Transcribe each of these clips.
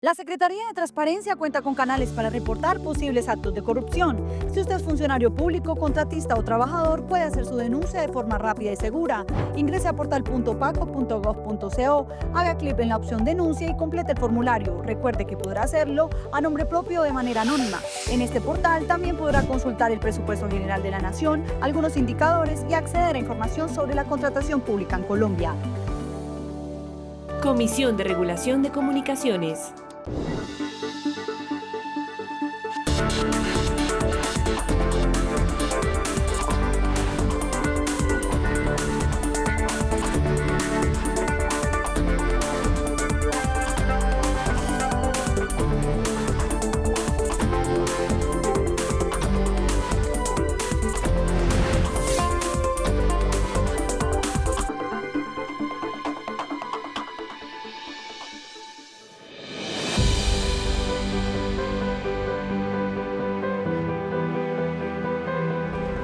La Secretaría de Transparencia cuenta con canales para reportar posibles actos de corrupción. Si usted es funcionario público, contratista o trabajador, puede hacer su denuncia de forma rápida y segura. Ingrese a portal.paco.gov.co, haga clic en la opción denuncia y complete el formulario. Recuerde que podrá hacerlo a nombre propio o de manera anónima. En este portal también podrá consultar el presupuesto general de la Nación, algunos indicadores y acceder a información sobre la contratación pública en Colombia. Comisión de Regulación de Comunicaciones.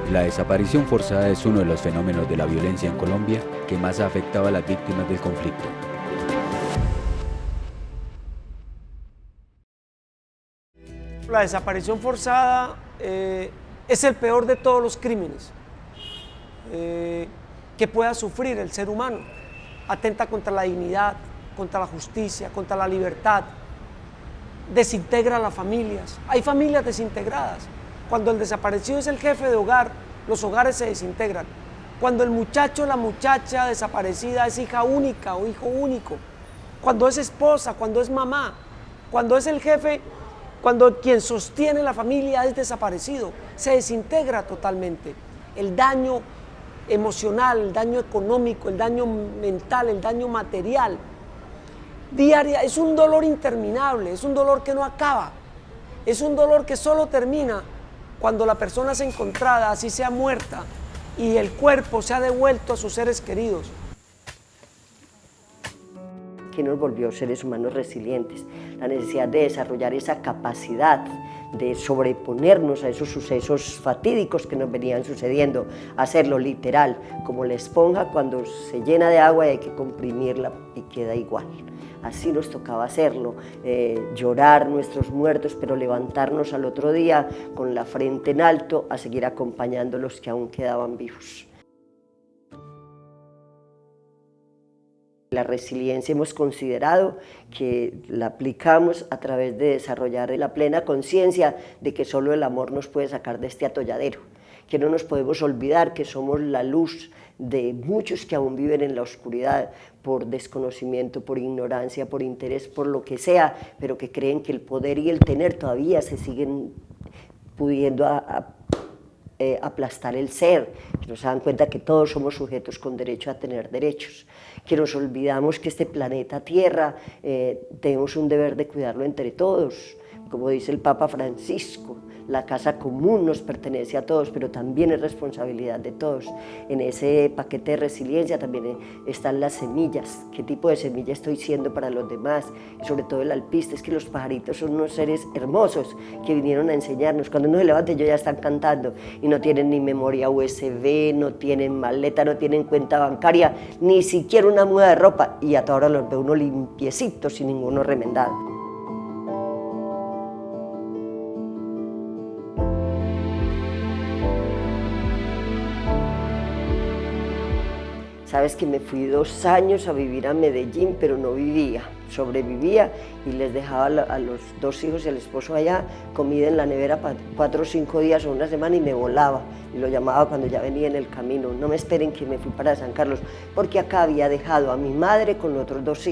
La desaparición forzada es uno de los fenómenos de la violencia en Colombia que más ha afectado a las víctimas del conflicto. La desaparición forzada es el peor de todos los crímenes que pueda sufrir el ser humano. Atenta contra la dignidad, contra la justicia, contra la libertad, desintegra a las familias. Hay familias desintegradas. Cuando el desaparecido es el jefe de hogar, los hogares se desintegran. Cuando el muchacho o la muchacha desaparecida es hija única o hijo único, cuando es esposa, cuando es mamá, cuando es el jefe, cuando quien sostiene la familia es desaparecido, se desintegra totalmente. El daño emocional, el daño económico, el daño mental, el daño material, diaria, es un dolor interminable, es un dolor que no acaba, es un dolor que solo termina cuando la persona es encontrada, así sea muerta, y el cuerpo se ha devuelto a sus seres queridos. Que nos volvió seres humanos resilientes, la necesidad de desarrollar esa capacidad de sobreponernos a esos sucesos fatídicos que nos venían sucediendo, hacerlo literal, como la esponja cuando se llena de agua y hay que comprimirla y queda igual. Así nos tocaba hacerlo, llorar nuestros muertos, pero levantarnos al otro día con la frente en alto a seguir acompañando a los que aún quedaban vivos. La resiliencia hemos considerado que la aplicamos a través de desarrollar la plena conciencia de que solo el amor nos puede sacar de este atolladero, que no nos podemos olvidar que somos la luz de muchos que aún viven en la oscuridad por desconocimiento, por ignorancia, por interés, por lo que sea, pero que creen que el poder y el tener todavía se siguen pudiendo aplastar el ser, que nos dan cuenta que todos somos sujetos con derecho a tener derechos, que nos olvidamos que este planeta Tierra tenemos un deber de cuidarlo entre todos, como dice el Papa Francisco, la casa común nos pertenece a todos, pero también es responsabilidad de todos. En ese paquete de resiliencia también están las semillas, qué tipo de semilla estoy siendo para los demás, y sobre todo el alpiste, es que los pajaritos son unos seres hermosos que vinieron a enseñarnos, cuando uno se levanta ellos ya están cantando y no tienen ni memoria USB, no tienen maleta, no tienen cuenta bancaria, ni siquiera una muda de ropa, y a toda hora los ve uno limpiecitos sin ninguno remendado. Sabes que me fui 2 años a vivir a Medellín, pero no vivía, sobrevivía y les dejaba a los 2 hijos y al esposo allá comida en la nevera para 4 o 5 días o una semana y me volaba y lo llamaba cuando ya venía en el camino. No me esperen que me fui para San Carlos, porque acá había dejado a mi madre con otras 2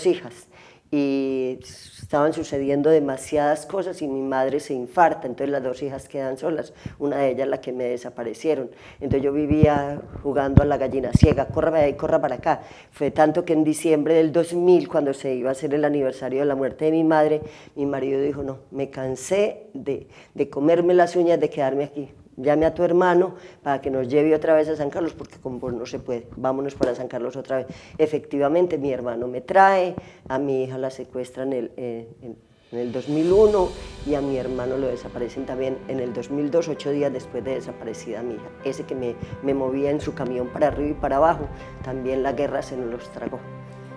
hijas y estaban sucediendo demasiadas cosas y mi madre se infarta, entonces las 2 hijas quedan solas, una de ellas la que me desaparecieron, entonces yo vivía jugando a la gallina ciega, corra para allá y corra para acá. Fue tanto que en diciembre del 2000, cuando se iba a hacer el aniversario de la muerte de mi madre, mi marido dijo, no, me cansé de comerme las uñas, de quedarme aquí. Llame a tu hermano para que nos lleve otra vez a San Carlos, porque con vos no se puede, vámonos para San Carlos otra vez. Efectivamente, mi hermano me trae, a mi hija la secuestran en el 2001 y a mi hermano lo desaparecen también en el 2002, 8 días después de desaparecida mi hija. Ese que me movía en su camión para arriba y para abajo, también la guerra se nos los tragó.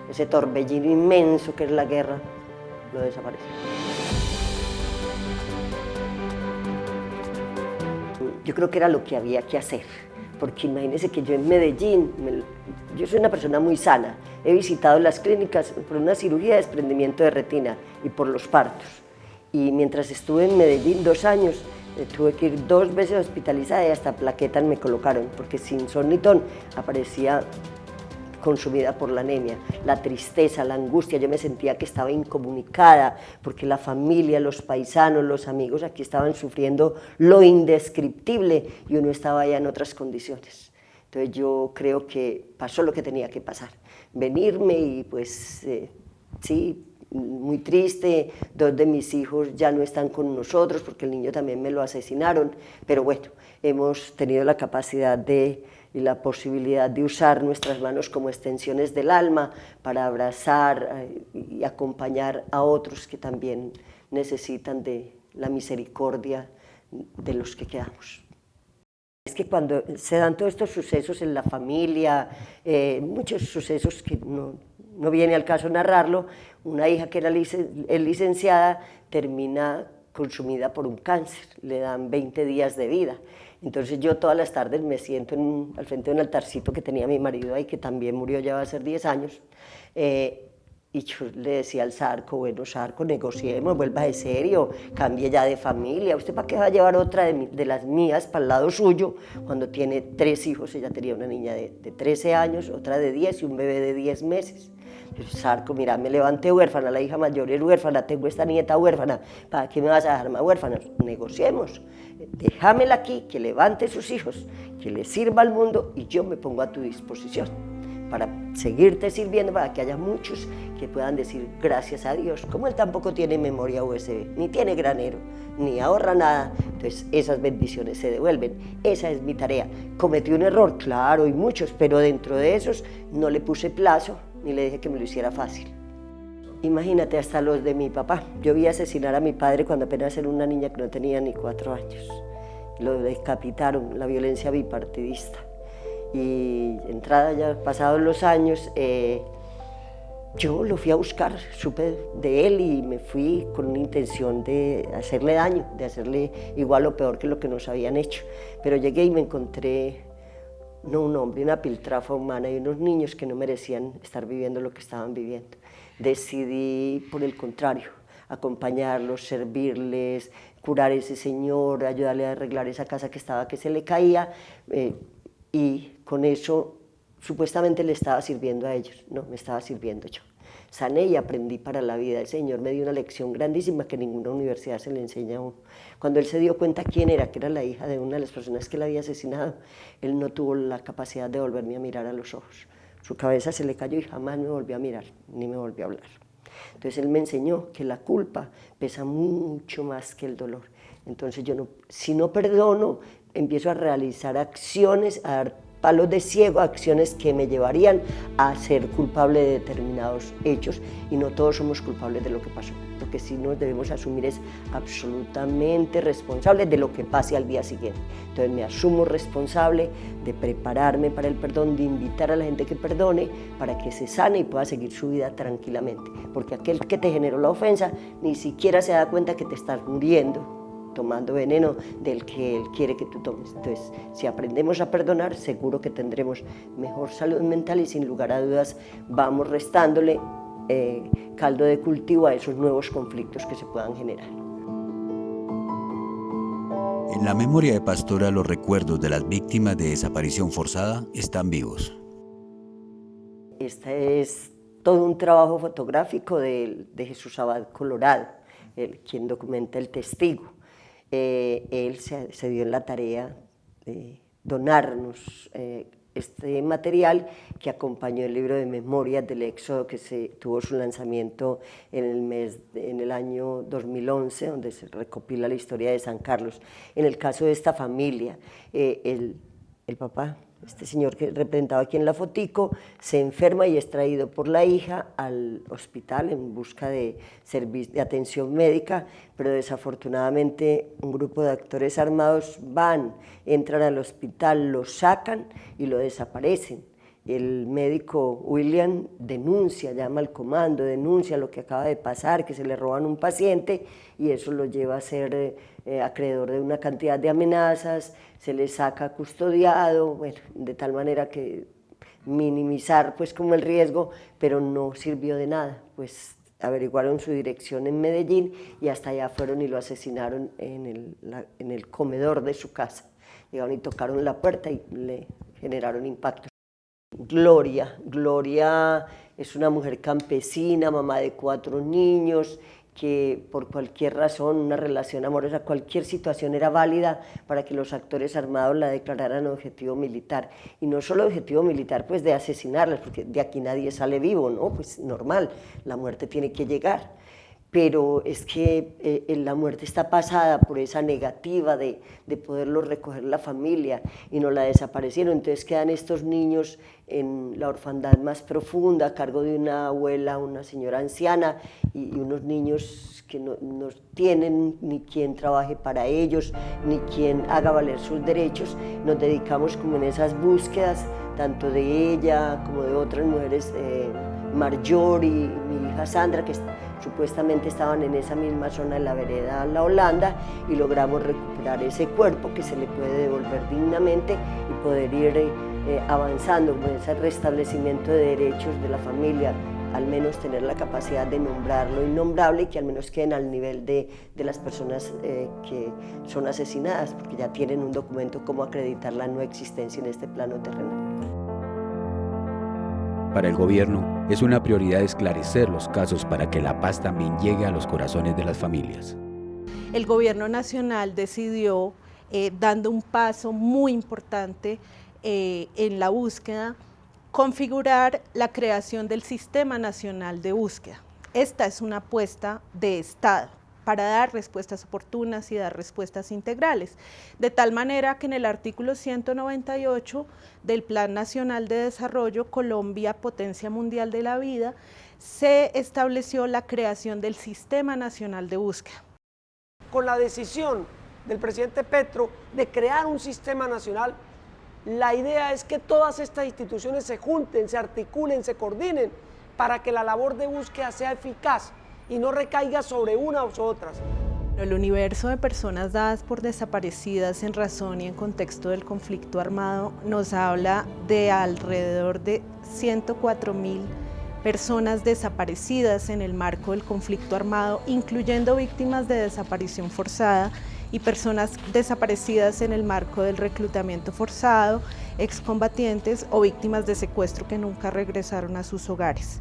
Ese torbellino inmenso que es la guerra, lo desapareció. Yo creo que era lo que había que hacer, porque imagínense que yo en Medellín, yo soy una persona muy sana, he visitado las clínicas por una cirugía de desprendimiento de retina y por los partos, y mientras estuve en Medellín 2 años, tuve que ir 2 veces hospitalizada y hasta plaquetas me colocaron, porque sin son ni ton aparecía consumida por la anemia, la tristeza, la angustia, yo me sentía que estaba incomunicada, porque la familia, los paisanos, los amigos aquí estaban sufriendo lo indescriptible y uno estaba allá en otras condiciones. Entonces yo creo que pasó lo que tenía que pasar, venirme y pues sí, muy triste, 2 de mis hijos ya no están con nosotros porque el niño también me lo asesinaron, pero bueno, hemos tenido la capacidad y la posibilidad de usar nuestras manos como extensiones del alma para abrazar y acompañar a otros que también necesitan de la misericordia de los que quedamos. Es que cuando se dan todos estos sucesos en la familia, muchos sucesos que no viene al caso narrarlo, una hija que era licenciada termina consumida por un cáncer, le dan 20 días de vida. Entonces yo todas las tardes me siento al frente de un altarcito que tenía mi marido ahí, que también murió ya va a ser 10 años, y yo le decía al Zarco, bueno Zarco, negociemos, vuelva de serio, cambie ya de familia, ¿usted para qué va a llevar otra de las mías para el lado suyo cuando tiene 3 hijos? Ella tenía una niña de 13 años, otra de 10 y un bebé de 10 meses. Zarco, mira, me levanté huérfana, la hija mayor es huérfana, tengo esta nieta huérfana, ¿para qué me vas a dejar más huérfana? Negociemos, déjamela aquí, que levante sus hijos, que le sirva al mundo y yo me pongo a tu disposición para seguirte sirviendo, para que haya muchos que puedan decir gracias a Dios. Como él tampoco tiene memoria USB, ni tiene granero, ni ahorra nada, entonces esas bendiciones se devuelven. Esa es mi tarea. Cometí un error, claro, y muchos, pero dentro de esos no le puse plazo, ni le dije que me lo hiciera fácil. Imagínate, hasta los de mi papá. Yo vi asesinar a mi padre cuando apenas era una niña que no tenía ni 4 años. Lo decapitaron, la violencia bipartidista. Y entrada ya pasados los años, yo lo fui a buscar, supe de él y me fui con una intención de hacerle daño, de hacerle igual o peor que lo que nos habían hecho. Pero llegué y me encontré no un hombre, una piltrafa humana y unos niños que no merecían estar viviendo lo que estaban viviendo. Decidí, por el contrario, acompañarlos, servirles, curar a ese señor, ayudarle a arreglar esa casa que se le caía, y con eso supuestamente le estaba sirviendo a ellos, no, me estaba sirviendo yo. Sané y aprendí para la vida. El Señor me dio una lección grandísima que ninguna universidad se le enseña a uno. Cuando él se dio cuenta quién era, que era la hija de una de las personas que él había asesinado, él no tuvo la capacidad de volverme a mirar a los ojos. Su cabeza se le cayó y jamás me volvió a mirar, ni me volvió a hablar. Entonces él me enseñó que la culpa pesa mucho más que el dolor. Entonces yo si no perdono, empiezo a realizar acciones, a dar palos de ciego, acciones que me llevarían a ser culpable de determinados hechos, y no todos somos culpables de lo que pasó. Lo que sí nos debemos asumir es absolutamente responsables de lo que pase al día siguiente. Entonces me asumo responsable de prepararme para el perdón, de invitar a la gente que perdone para que se sane y pueda seguir su vida tranquilamente, porque aquel que te generó la ofensa ni siquiera se da cuenta que te estás muriendo tomando veneno del que él quiere que tú tomes. Entonces, si aprendemos a perdonar, seguro que tendremos mejor salud mental y sin lugar a dudas vamos restándole caldo de cultivo a esos nuevos conflictos que se puedan generar. En la memoria de Pastora, los recuerdos de las víctimas de desaparición forzada están vivos. Este es todo un trabajo fotográfico de Jesús Abad Colorado, quien documenta el testigo. Él se dio en la tarea de donarnos este material que acompañó el libro de memorias del Éxodo, que tuvo su lanzamiento en el año 2011, donde se recopila la historia de San Carlos. En el caso de esta familia, el papá, este señor que representaba aquí en la fotico, se enferma y es traído por la hija al hospital en busca de atención médica, pero desafortunadamente un grupo de actores armados entran al hospital, lo sacan y lo desaparecen. El médico William denuncia, llama al comando, denuncia lo que acaba de pasar, que se le roban un paciente, y eso lo lleva a ser acreedor de una cantidad de amenazas, se le saca custodiado, bueno, de tal manera que minimizar pues como el riesgo, pero no sirvió de nada, pues averiguaron su dirección en Medellín y hasta allá fueron y lo asesinaron en el comedor de su casa. Llegaron y tocaron la puerta y le generaron impacto. Gloria es una mujer campesina, mamá de 4 niños, que por cualquier razón, una relación amorosa, cualquier situación era válida para que los actores armados la declararan objetivo militar. Y no solo objetivo militar, pues de asesinarlas, porque de aquí nadie sale vivo, ¿no? Pues normal, la muerte tiene que llegar. Pero es que la muerte está pasada por esa negativa de poderlo recoger la familia y no la desaparecieron. Entonces quedan estos niños en la orfandad más profunda a cargo de una abuela, una señora anciana y unos niños que no tienen ni quien trabaje para ellos, ni quien haga valer sus derechos. Nos dedicamos como en esas búsquedas, tanto de ella como de otras mujeres, Marjorie y mi hija Sandra, que supuestamente estaban en esa misma zona de la vereda La Holanda, y logramos recuperar ese cuerpo que se le puede devolver dignamente y poder ir avanzando con ese restablecimiento de derechos de la familia, al menos tener la capacidad de nombrar lo innombrable y que al menos queden al nivel de las personas que son asesinadas, porque ya tienen un documento como acreditar la no existencia en este plano terrenal. Para el gobierno, es una prioridad esclarecer los casos para que la paz también llegue a los corazones de las familias. El gobierno nacional decidió, dando un paso muy importante en la búsqueda, configurar la creación del Sistema Nacional de Búsqueda. Esta es una apuesta de Estado para dar respuestas oportunas y dar respuestas integrales, de tal manera que en el artículo 198 del Plan Nacional de Desarrollo Colombia, Potencia Mundial de la Vida, se estableció la creación del Sistema Nacional de Búsqueda. Con la decisión del presidente Petro de crear un sistema nacional, la idea es que todas estas instituciones se junten, se articulen, se coordinen para que la labor de búsqueda sea eficaz y no recaiga sobre unas u otras. El universo de personas dadas por desaparecidas en razón y en contexto del conflicto armado nos habla de alrededor de 104.000 personas desaparecidas en el marco del conflicto armado, incluyendo víctimas de desaparición forzada y personas desaparecidas en el marco del reclutamiento forzado, excombatientes o víctimas de secuestro que nunca regresaron a sus hogares.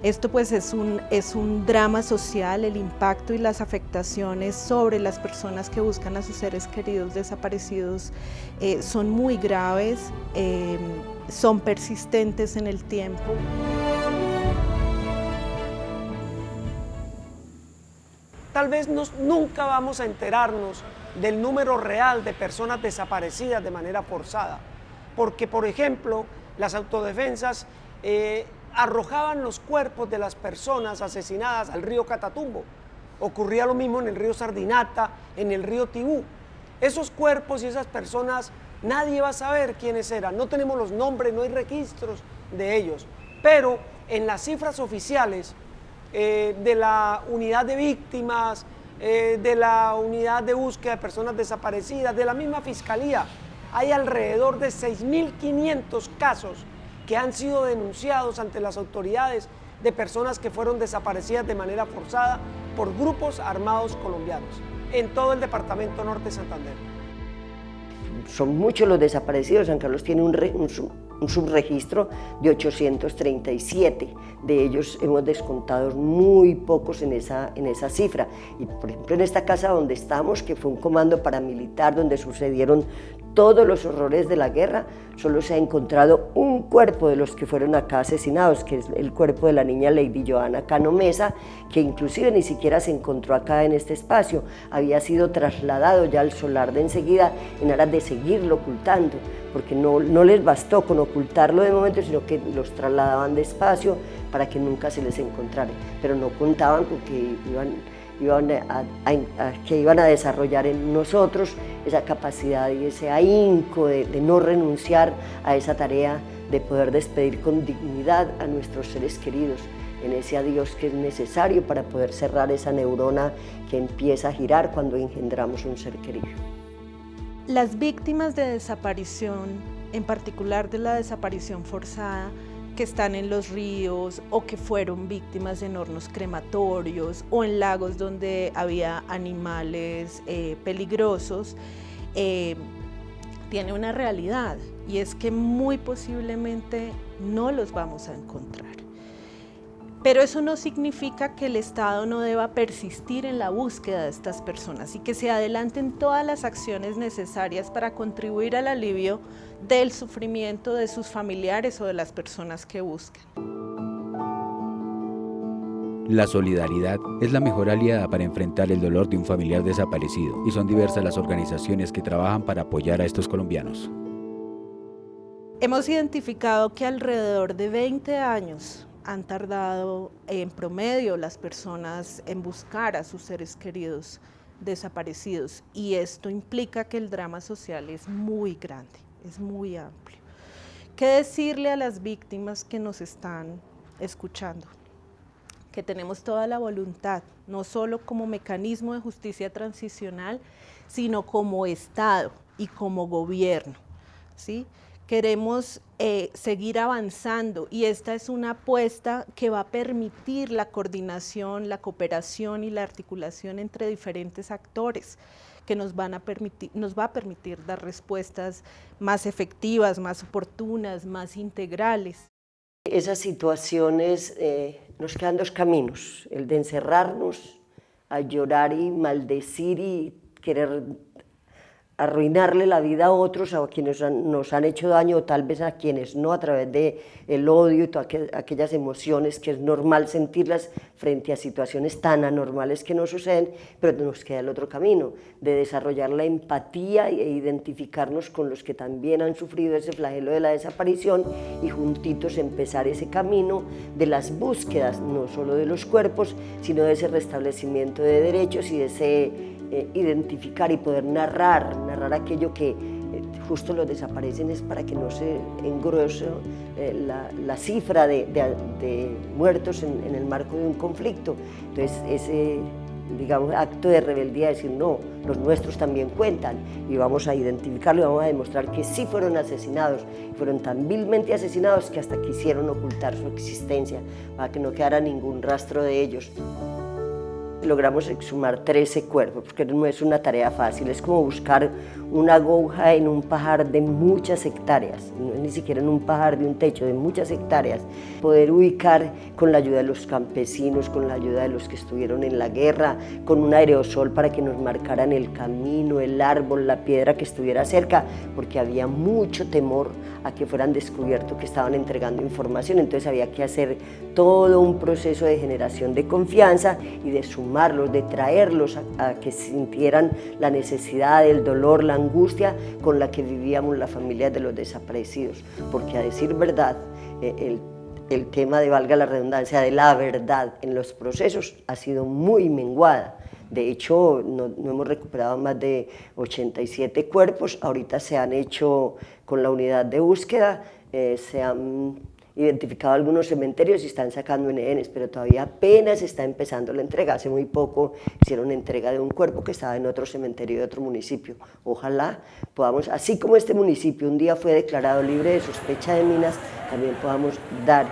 Esto pues es un drama social, el impacto y las afectaciones sobre las personas que buscan a sus seres queridos desaparecidos son muy graves, son persistentes en el tiempo. Tal vez nunca vamos a enterarnos del número real de personas desaparecidas de manera forzada, porque por ejemplo las autodefensas arrojaban los cuerpos de las personas asesinadas al río Catatumbo. Ocurría lo mismo en el río Sardinata, en el río Tibú. Esos cuerpos y esas personas, nadie va a saber quiénes eran. No tenemos los nombres, no hay registros de ellos. Pero en las cifras oficiales de la unidad de víctimas, de la unidad de búsqueda de personas desaparecidas, de la misma fiscalía, hay alrededor de 6.500 casos que han sido denunciados ante las autoridades de personas que fueron desaparecidas de manera forzada por grupos armados colombianos en todo el departamento norte de Santander. Son muchos los desaparecidos. San Carlos tiene un subregistro de 837, de ellos hemos descontado muy pocos en esa cifra. Y por ejemplo en esta casa donde estamos, que fue un comando paramilitar donde sucedieron todos los horrores de la guerra, solo se ha encontrado un cuerpo de los que fueron acá asesinados, que es el cuerpo de la niña Lady Joana Cano Mesa, que inclusive ni siquiera se encontró acá en este espacio, había sido trasladado ya al solar de enseguida en aras de seguirlo ocultando, porque no les bastó con ocultarlo de momento, sino que los trasladaban despacio para que nunca se les encontrara, pero no contaban con que iban a desarrollar en nosotros esa capacidad y ese ahínco de no renunciar a esa tarea de poder despedir con dignidad a nuestros seres queridos, en ese adiós que es necesario para poder cerrar esa neurona que empieza a girar cuando engendramos un ser querido. Las víctimas de desaparición, en particular de la desaparición forzada, que están en los ríos o que fueron víctimas en hornos crematorios o en lagos donde había animales peligrosos, tiene una realidad, y es que muy posiblemente no los vamos a encontrar. Pero eso no significa que el Estado no deba persistir en la búsqueda de estas personas y que se adelanten todas las acciones necesarias para contribuir al alivio del sufrimiento de sus familiares o de las personas que buscan. La solidaridad es la mejor aliada para enfrentar el dolor de un familiar desaparecido, y son diversas las organizaciones que trabajan para apoyar a estos colombianos. Hemos identificado que alrededor de 20 años han tardado en promedio las personas en buscar a sus seres queridos desaparecidos, y esto implica que el drama social es muy grande, es muy amplio. ¿Qué decirle a las víctimas que nos están escuchando? Que tenemos toda la voluntad, no solo como mecanismo de justicia transicional, sino como Estado y como gobierno, ¿sí? Queremos seguir avanzando, y esta es una apuesta que va a permitir la coordinación, la cooperación y la articulación entre diferentes actores, que nos va a permitir dar respuestas más efectivas, más oportunas, más integrales. Esas situaciones nos quedan dos caminos: el de encerrarnos, a llorar y maldecir y querer arruinarle la vida a otros, a quienes nos han hecho daño, o tal vez a quienes no, a través del odio y todas aquellas emociones que es normal sentirlas frente a situaciones tan anormales que nos suceden. Pero nos queda el otro camino, de desarrollar la empatía e identificarnos con los que también han sufrido ese flagelo de la desaparición, y juntitos empezar ese camino de las búsquedas, no solo de los cuerpos, sino de ese restablecimiento de derechos y de ese identificar y poder narrar aquello que justo los desaparecen, es para que no se engrose la cifra de muertos en el marco de un conflicto. Entonces ese, digamos, acto de rebeldía, decir no, los nuestros también cuentan, y vamos a identificarlo y vamos a demostrar que sí fueron asesinados, fueron tan vilmente asesinados que hasta quisieron ocultar su existencia para que no quedara ningún rastro de ellos. Logramos exhumar 13 cuerpos, porque no es una tarea fácil, es como buscar una aguja en un pajar de muchas hectáreas, no es ni siquiera en un pajar de un techo, de muchas hectáreas. Poder ubicar con la ayuda de los campesinos, con la ayuda de los que estuvieron en la guerra, con un aerosol para que nos marcaran el camino, el árbol, la piedra que estuviera cerca, porque había mucho temor a que fueran descubiertos que estaban entregando información. Entonces había que hacer todo un proceso de generación de confianza y de sumarlos, de traerlos a que sintieran la necesidad, el dolor, la angustia con la que vivíamos las familias de los desaparecidos. Porque, a decir verdad, el tema de, valga la redundancia, de la verdad en los procesos ha sido muy menguada. De hecho, no hemos recuperado más de 87 cuerpos. Ahorita se han hecho, con la unidad de búsqueda, se han identificado algunos cementerios y están sacando NNs, pero todavía apenas está empezando la entrega. Hace muy poco hicieron entrega de un cuerpo que estaba en otro cementerio de otro municipio. Ojalá podamos, así como este municipio un día fue declarado libre de sospecha de minas, también podamos dar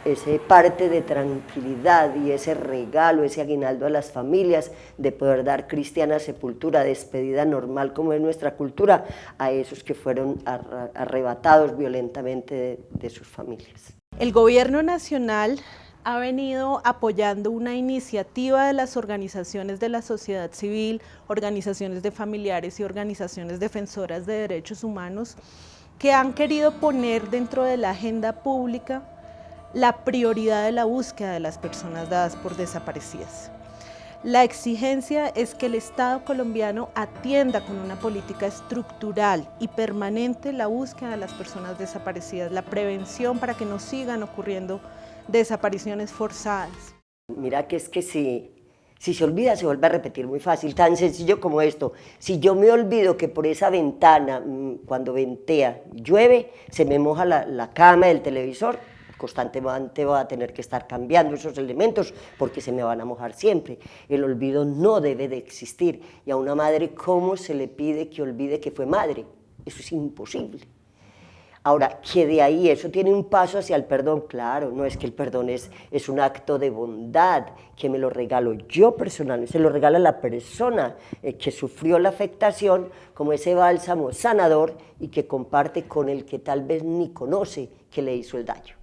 ese parte de tranquilidad y ese regalo, ese aguinaldo a las familias, de poder dar cristiana sepultura, despedida normal como es nuestra cultura, a esos que fueron arrebatados violentamente de sus familias. El gobierno nacional ha venido apoyando una iniciativa de las organizaciones de la sociedad civil, organizaciones de familiares y organizaciones defensoras de derechos humanos, que han querido poner dentro de la agenda pública la prioridad de la búsqueda de las personas dadas por desaparecidas. La exigencia es que el Estado colombiano atienda con una política estructural y permanente la búsqueda de las personas desaparecidas, la prevención para que no sigan ocurriendo desapariciones forzadas. Mira que es que si Si se olvida, se vuelve a repetir muy fácil, tan sencillo como esto. Si yo me olvido que por esa ventana, cuando ventea, llueve, se me moja la cama del televisor, constantemente voy a tener que estar cambiando esos elementos porque se me van a mojar siempre. El olvido no debe de existir. Y a una madre, ¿cómo se le pide que olvide que fue madre? Eso es imposible. Ahora, que de ahí eso tiene un paso hacia el perdón, claro, no es que el perdón es un acto de bondad, que me lo regalo yo personalmente, se lo regala la persona que sufrió la afectación como ese bálsamo sanador y que comparte con el que tal vez ni conoce que le hizo el daño.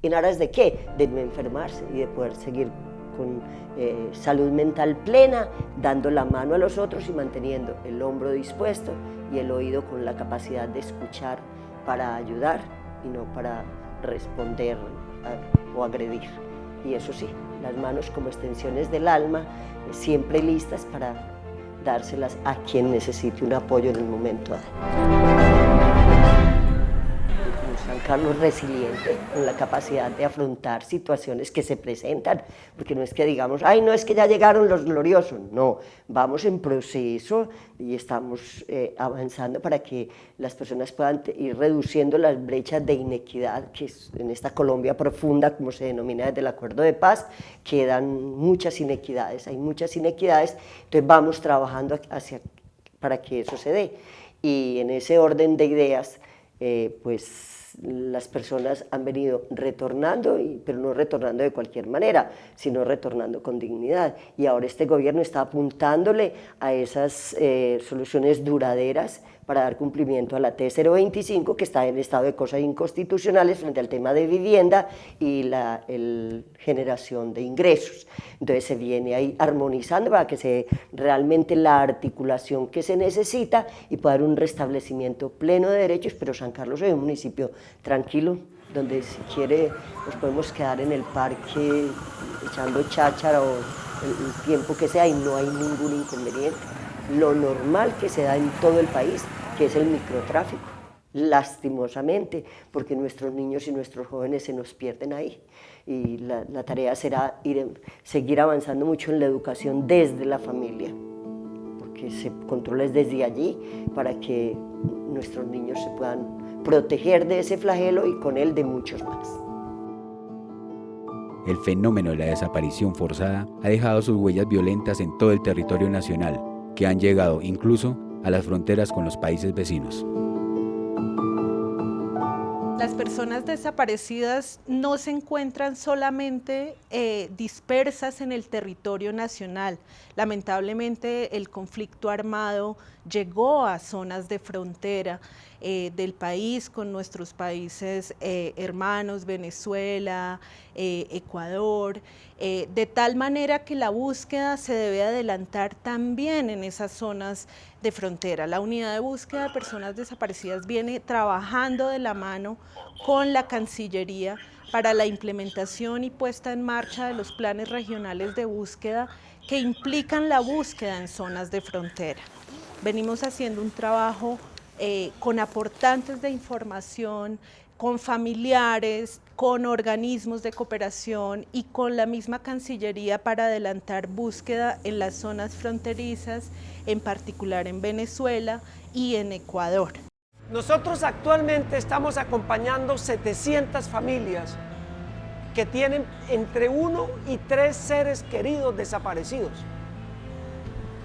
¿En aras de qué? De no enfermarse y de poder seguir con salud mental plena, dando la mano a los otros y manteniendo el hombro dispuesto y el oído con la capacidad de escuchar para ayudar y no para responder o agredir. Y eso sí, las manos como extensiones del alma, siempre listas para dárselas a quien necesite un apoyo en el momento dado. San Carlos resiliente, con la capacidad de afrontar situaciones que se presentan, porque no es que digamos, ay, no es que ya llegaron los gloriosos, no, vamos en proceso y estamos avanzando para que las personas puedan ir reduciendo las brechas de inequidad, que en esta Colombia profunda, como se denomina desde el Acuerdo de Paz, quedan muchas inequidades, hay muchas inequidades, entonces vamos trabajando para que eso se dé, y en ese orden de ideas, pues las personas han venido retornando, pero no retornando de cualquier manera, sino retornando con dignidad. Y ahora este gobierno está apuntándole a esas soluciones duraderas para dar cumplimiento a la T025, que está en estado de cosas inconstitucionales frente al tema de vivienda y la generación de ingresos. Entonces se viene ahí armonizando para que se dé realmente la articulación que se necesita y pueda dar un restablecimiento pleno de derechos, pero San Carlos es un municipio tranquilo, donde si quiere nos podemos quedar en el parque echando cháchara o el tiempo que sea y no hay ningún inconveniente. Lo normal que se da en todo el país, que es el microtráfico, lastimosamente, porque nuestros niños y nuestros jóvenes se nos pierden ahí. Y la tarea será seguir avanzando mucho en la educación desde la familia, porque se controla desde allí para que nuestros niños se puedan proteger de ese flagelo y con él de muchos más. El fenómeno de la desaparición forzada ha dejado sus huellas violentas en todo el territorio nacional, que han llegado incluso a las fronteras con los países vecinos. Las personas desaparecidas no se encuentran solamente dispersas en el territorio nacional. Lamentablemente el conflicto armado llegó a zonas de frontera del país con nuestros países hermanos, Venezuela, Ecuador, de tal manera que la búsqueda se debe adelantar también en esas zonas de frontera. La unidad de búsqueda de personas desaparecidas viene trabajando de la mano con la Cancillería para la implementación y puesta en marcha de los planes regionales de búsqueda que implican la búsqueda en zonas de frontera. Venimos haciendo un trabajo con aportantes de información, con familiares, con organismos de cooperación y con la misma Cancillería para adelantar búsqueda en las zonas fronterizas, en particular en Venezuela y en Ecuador. Nosotros actualmente estamos acompañando 700 familias que tienen entre 1 y 3 seres queridos desaparecidos.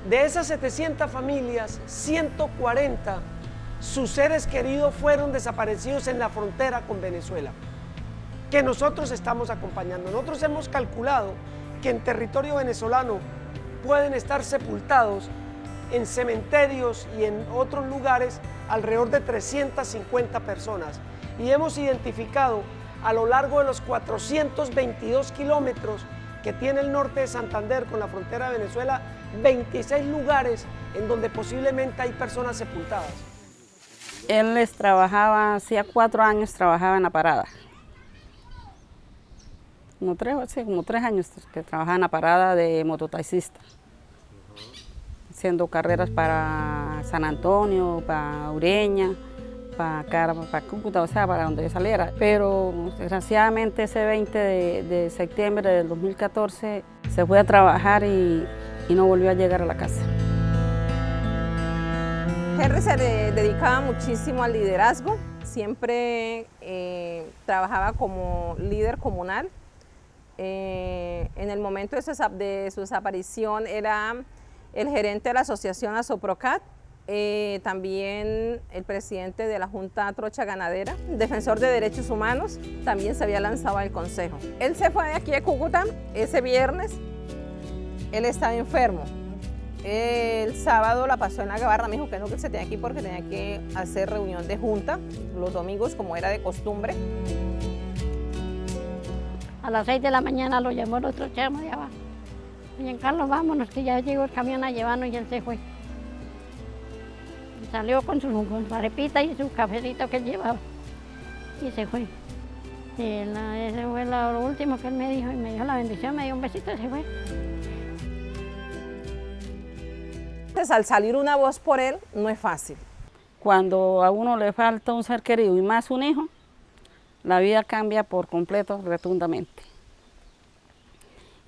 De esas 700 familias, 140 sus seres queridos fueron desaparecidos en la frontera con Venezuela, que nosotros estamos acompañando. Nosotros hemos calculado que en territorio venezolano pueden estar sepultados en cementerios y en otros lugares alrededor de 350 personas. Y hemos identificado a lo largo de los 422 kilómetros que tiene el norte de Santander con la frontera de Venezuela, 26 lugares en donde posiblemente hay personas sepultadas. Él trabajaba, hacía 4 años trabajaba en la parada. Como 3 años que trabajaba en la parada de mototaxista. Haciendo carreras para San Antonio, para Ureña, para acá, para Cúcuta, o sea, para donde saliera. Pero desgraciadamente ese 20 de septiembre del 2014 se fue a trabajar y no volvió a llegar a la casa. Henry se dedicaba muchísimo al liderazgo, siempre trabajaba como líder comunal. En el momento de su desaparición era el gerente de la asociación Asoprocat, también el presidente de la Junta Trocha Ganadera, defensor de derechos humanos, también se había lanzado al consejo. Él se fue de aquí de Cúcuta ese viernes, él estaba enfermo. El sábado la pasó en la Gabarra, me dijo que no, que se tenía que ir porque tenía que hacer reunión de junta los domingos como era de costumbre. A las 6 de la mañana lo llamó el otro chamo de abajo. Oye, Carlos, vámonos, que ya llegó el camión a llevarnos y él se fue. Salió con su arepita y su cafecito que él llevaba y se fue. Y ese fue lo último que él me dijo y me dio la bendición, me dio un besito y se fue. Al salir una voz por él no es fácil. Cuando a uno le falta un ser querido y más un hijo, la vida cambia por completo, rotundamente.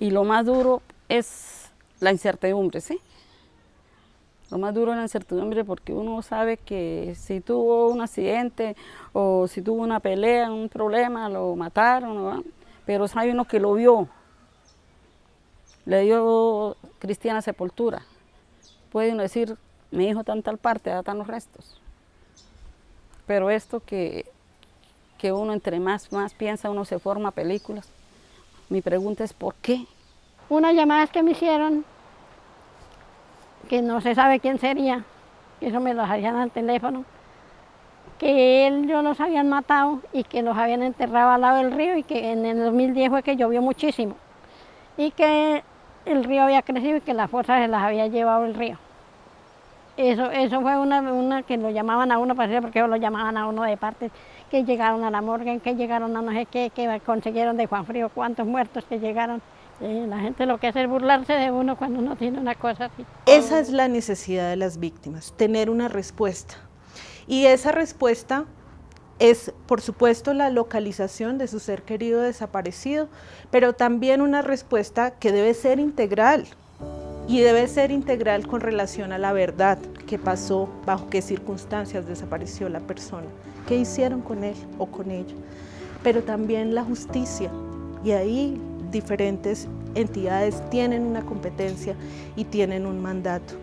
Y lo más duro es la incertidumbre, ¿sí? Lo más duro es la incertidumbre porque uno sabe que si tuvo un accidente o si tuvo una pelea, un problema, lo mataron, ¿no? Pero sabe uno que lo vio, le dio cristiana sepultura. Puede uno decir, mi hijo está en tal parte, allá están los restos. Pero esto que uno entre más piensa, uno se forma películas. Mi pregunta es, ¿por qué? Unas llamadas que me hicieron, que no se sabe quién sería, eso me los hacían al teléfono, que ellos los habían matado y que los habían enterrado al lado del río y que en el 2010 fue que llovió muchísimo y que el río había crecido y que la fuerza se las había llevado el río. Eso fue una que lo llamaban a uno, porque ellos lo llamaban a uno de parte, que llegaron a la morgue, que llegaron a no sé qué, que consiguieron de Juan Frío cuántos muertos que llegaron. La gente lo que hace es burlarse de uno cuando uno tiene una cosa así. Esa es la necesidad de las víctimas, tener una respuesta. Y esa respuesta es, por supuesto, la localización de su ser querido desaparecido, pero también una respuesta que debe ser integral. Y debe ser integral con relación a la verdad, qué pasó, bajo qué circunstancias desapareció la persona, qué hicieron con él o con ella, pero también la justicia. Y ahí diferentes entidades tienen una competencia y tienen un mandato.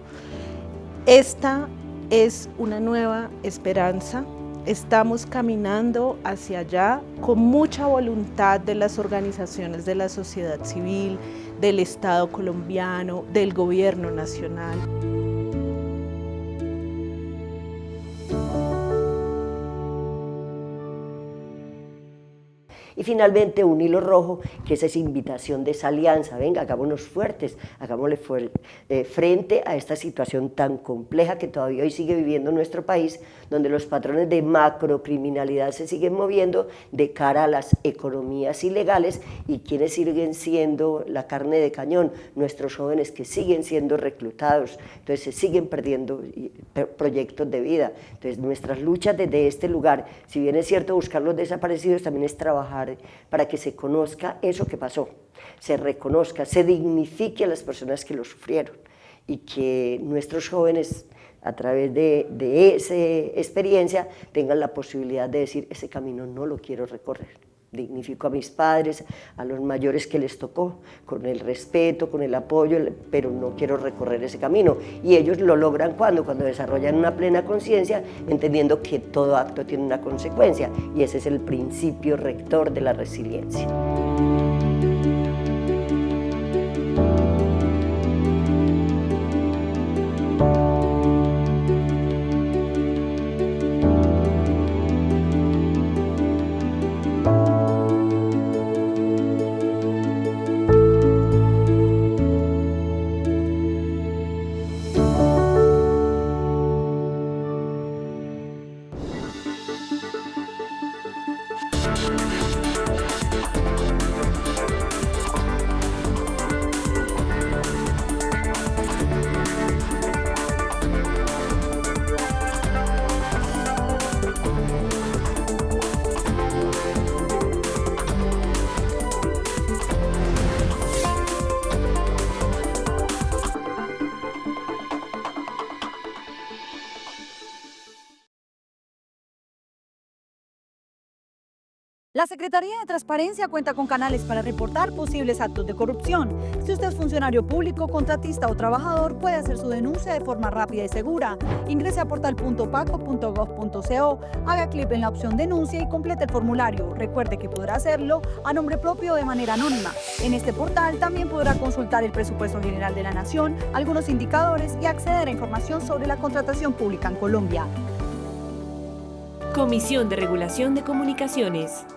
Esta es una nueva esperanza. Estamos caminando hacia allá con mucha voluntad de las organizaciones de la sociedad civil, del Estado colombiano, del gobierno nacional. Y finalmente un hilo rojo, que es esa invitación de esa alianza, venga, hagámonos fuertes, hagámosle frente a esta situación tan compleja que todavía hoy sigue viviendo nuestro país, donde los patrones de macrocriminalidad se siguen moviendo de cara a las economías ilegales y quienes siguen siendo la carne de cañón, nuestros jóvenes que siguen siendo reclutados, entonces se siguen perdiendo proyectos de vida. Entonces nuestras luchas desde este lugar, si bien es cierto buscar los desaparecidos, también es trabajar para que se conozca eso que pasó, se reconozca, se dignifique a las personas que lo sufrieron y que nuestros jóvenes a través de esa experiencia tengan la posibilidad de decir, ese camino no lo quiero recorrer. Dignifico a mis padres, a los mayores que les tocó, con el respeto, con el apoyo, pero no quiero recorrer ese camino. Y ellos lo logran cuando desarrollan una plena conciencia, entendiendo que todo acto tiene una consecuencia, y ese es el principio rector de la resiliencia. La Secretaría de Transparencia cuenta con canales para reportar posibles actos de corrupción. Si usted es funcionario público, contratista o trabajador, puede hacer su denuncia de forma rápida y segura. Ingrese a portal.paco.gov.co, haga clic en la opción denuncia y complete el formulario. Recuerde que podrá hacerlo a nombre propio o de manera anónima. En este portal también podrá consultar el presupuesto general de la Nación, algunos indicadores y acceder a información sobre la contratación pública en Colombia. Comisión de Regulación de Comunicaciones.